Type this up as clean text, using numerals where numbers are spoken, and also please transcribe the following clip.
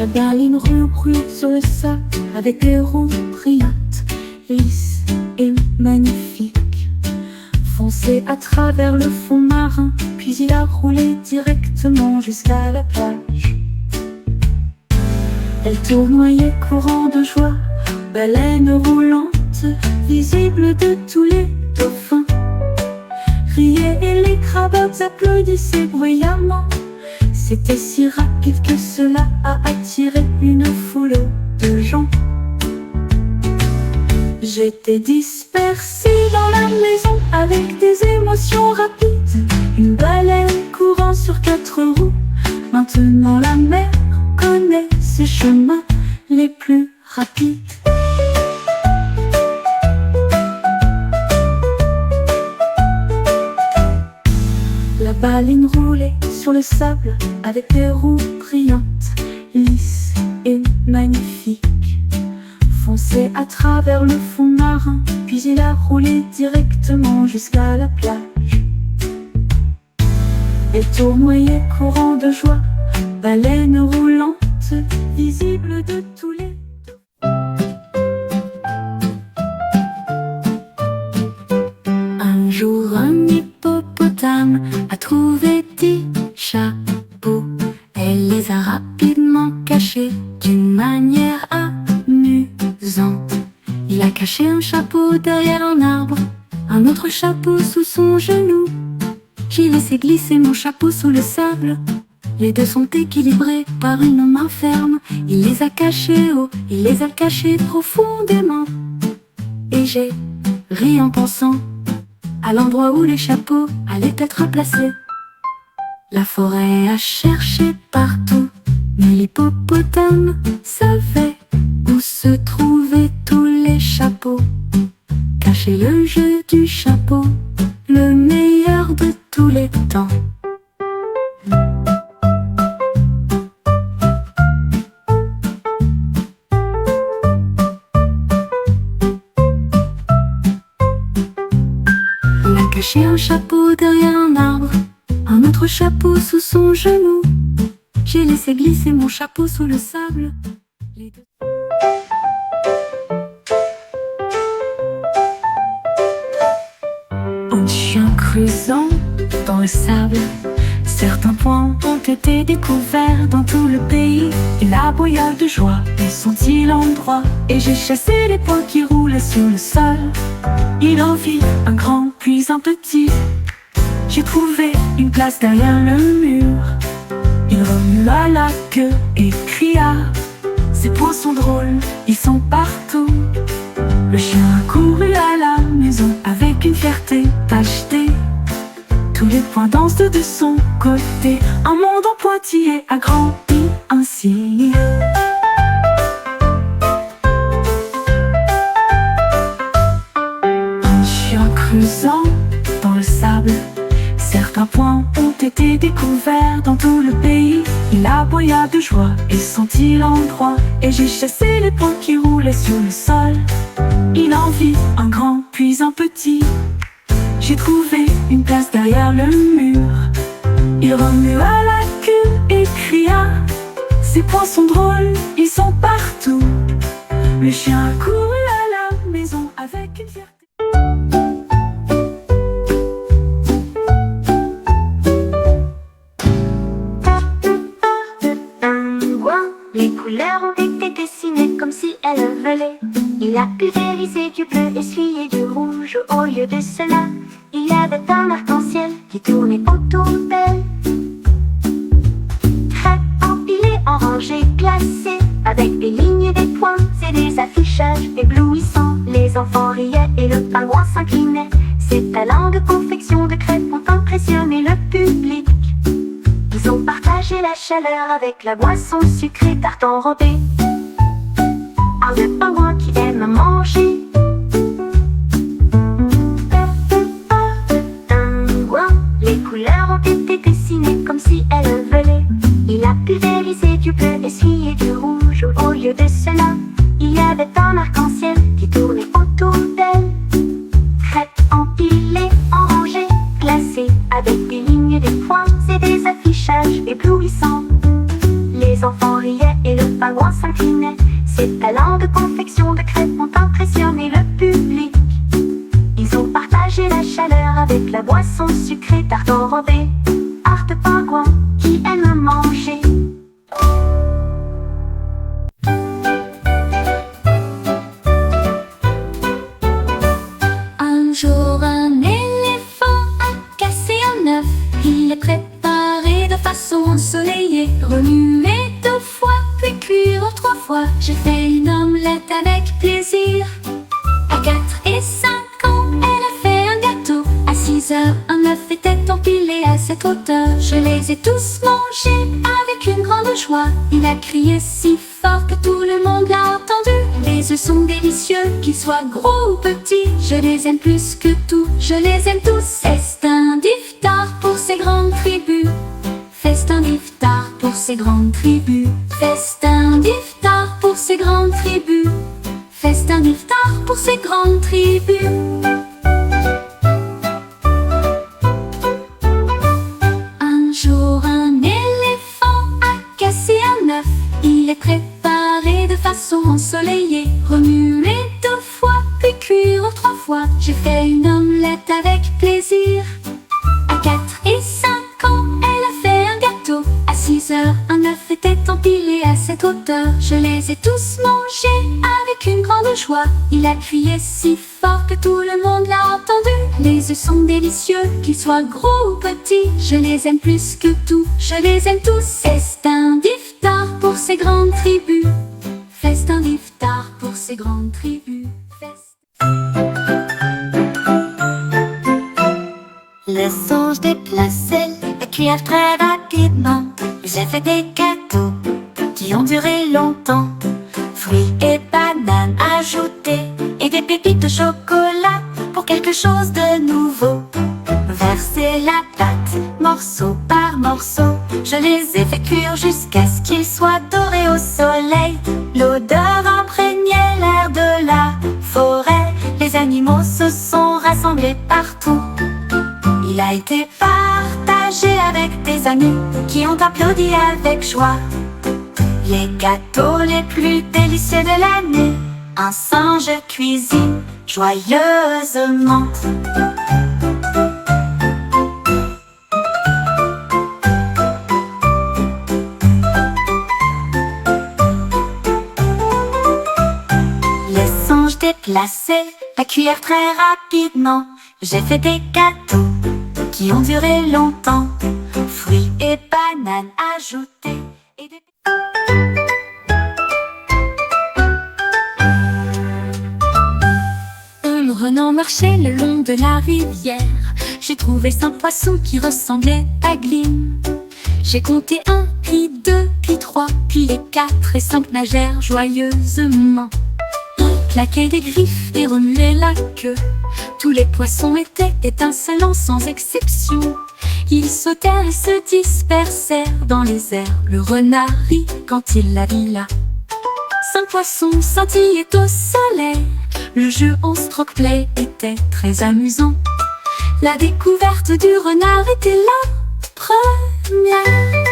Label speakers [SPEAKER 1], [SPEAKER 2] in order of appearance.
[SPEAKER 1] La berline roule sur le sable avec des roues brillantes, lisses et magnifiques. Foncé à travers le fond marin, puis il a roulé directement jusqu'à la plage. Elle tournoyait courant de joie, baleine roulante, visible de tous les dauphins. Riait et les crabes applaudissaient bruyamment. C'était si rapide que cela a attiré une foule de gens. J'étais dispersée dans la maison avec des émotions rapides. Une baleine courant sur 4 roues. Maintenant la mer connaît ses chemins les plus rapides. La baleine roulait sur le sable avec des roues brillantes, lisses et magnifiques. Foncé à travers le fond marin, puis il a roulé directement jusqu'à la plage. Elle tournoyait courant de joie, baleine roulante, visible de tous les. Un jour un hippopotame a trouvé 10 chapeaux. Elle les a rapidement cachés d'une manière amusante. Il a caché un chapeau derrière un arbre, un autre chapeau sous son genou. J'ai laissé glisser mon chapeau sous le sable. Les deux sont équilibrés par une main ferme. Il les a cachés haut, il les a cachés profondément. Et j'ai ri en pensant à l'endroit où les chapeaux allaient être placés. La forêt a cherché partout, mais l'hippopotame savait où se trouvaient tous les chapeaux. Cacher le jeu du chapeau, le meilleur de tous les temps. Il a caché un chapeau derrière un arbre, un autre chapeau sous son genou. J'ai laissé glisser mon chapeau sous le sable. Les deux... Un chien creusant dans le sable, certains points ont été découverts dans tout le pays. Il aboya de joie et sentit l'endroit, et j'ai chassé les points qui roulaient sur le sol. Il en vit un grand puis un petit. J'ai trouvé une place derrière le mur. Il remua la queue et cria: ces points sont drôles, ils sont partout. Le chien a couru à la maison avec une fierté tachetée. Tous les points dansent de son côté. Un monde en pointillé a grandi ainsi. Un chien creusant dans le sable, certains points ont été découverts dans tout le pays. Il aboya de joie et sentit l'endroit, et j'ai chassé les points qui roulaient sur le sol. Il en vit un grand puis un petit. J'ai trouvé une place derrière le mur. Il remua la queue et cria: ces points sont drôles, ils sont partout. Le chien a couru à la maison avec une fierté. Les couleurs ont été dessinées comme si elles volaient. Il a pulvérisé du bleu, essuyé du rouge. Au lieu de cela, il y avait un arc-en-ciel qui tournait autour d'elle. Crêpes empilées en rangées classées, avec des lignes et des points et des affichages éblouissants. Les enfants riaient et le pingouin s'inclinait. Ses talents de confection de crêpes ont impressionné le public. Ils ont partagé la chaleur avec la boisson sucrée tarte enrobée. Un pingouin qui aime manger. Les couleurs ont été dessinées comme si elles volaient. Il a pulvérisé du bleu, essuyé du rouge. Au lieu de cela, il y avait un arc-en-ciel qui tournait autour d'elle. Crêpes empilées en rangées classées, avec des lignes, des points et des affichages éblouissants. Les enfants riaient et le pingouin s'inclinait. Ses talents de confection de crêpes ont impressionné le public. Ils ont partagé la chaleur avec la boisson sucrée tarte enrobée. Art de pingouin qui aime manger. Un jour, un éléphant a cassé un œuf. Il est préparé de façon ensoleillée, remué 2 fois, puis cuire 3 fois. J'ai fait une omelette avec plaisir. À 4 et 5 ans, elle a fait un gâteau. À 6 heures, un œuf était empilé à cette hauteur. Je les ai tous mangés avec une grande joie. Il a crié si fort que tout le monde l'a entendu. Les œufs sont délicieux, qu'ils soient gros ou petits. Je les aime plus que tout, je les aime tous. Festin d'iftar pour ces grandes tribus. Festin d'iftar pour ces grandes tribus. Festin d'iftar pour ces grandes tribus. Festin d'iftar pour ces grandes tribus. Un jour, un éléphant a cassé un œuf. Il est préparé de façon ensoleillée, remué 2 fois, puis cuire 3 fois. J'ai fait une omelette avec plaisir. À 4 et 5 ans, elle a fait un gâteau. À 6 heures, un œuf était empilé à cette hauteur. Je les ai tous mangés avec une grande joie. Il a crié si fort que tout le monde l'a entendu. Les œufs sont délicieux, qu'ils soient gros ou petits. Je les aime plus que tout, je les aime tous. Festin d'iftar pour ces grandes tribus. Festin d'iftar pour ces grandes tribus. Le songe déplaçait la cuillère très rapidement. J'ai fait des gâteaux qui ont duré longtemps. Fruits et bananes ajoutés et des pépites de chocolat pour quelque chose de nouveau. Verser la pâte morceau par morceau. Je les ai fait cuire jusqu'à ce qu'ils soient dorés au soleil. L'odeur imprégnait l'air de la forêt. Les animaux se sont rassemblés partout. Il a été partagé avec des amis qui ont applaudi avec joie. Les gâteaux les plus délicieux de l'année, un singe cuisine joyeusement. Le singe déplaçait la cuillère très rapidement. J'ai fait des gâteaux qui ont duré longtemps. Fruits et bananes ajoutés et des... Un renard marchait le long de la rivière. J'ai trouvé 5 poissons qui ressemblaient à Glim. J'ai compté 1, puis 2, puis 3, puis les 4 et 5 nagèrent joyeusement. Ils claquaient des griffes et remuaient la queue. Tous les poissons étaient étincelants sans exception. Ils sautèrent et se dispersèrent dans les airs. Le renard rit quand il la vit là. 5 poissons scintillaient au soleil. Le jeu en stroke play était très amusant. La découverte du renard était la première.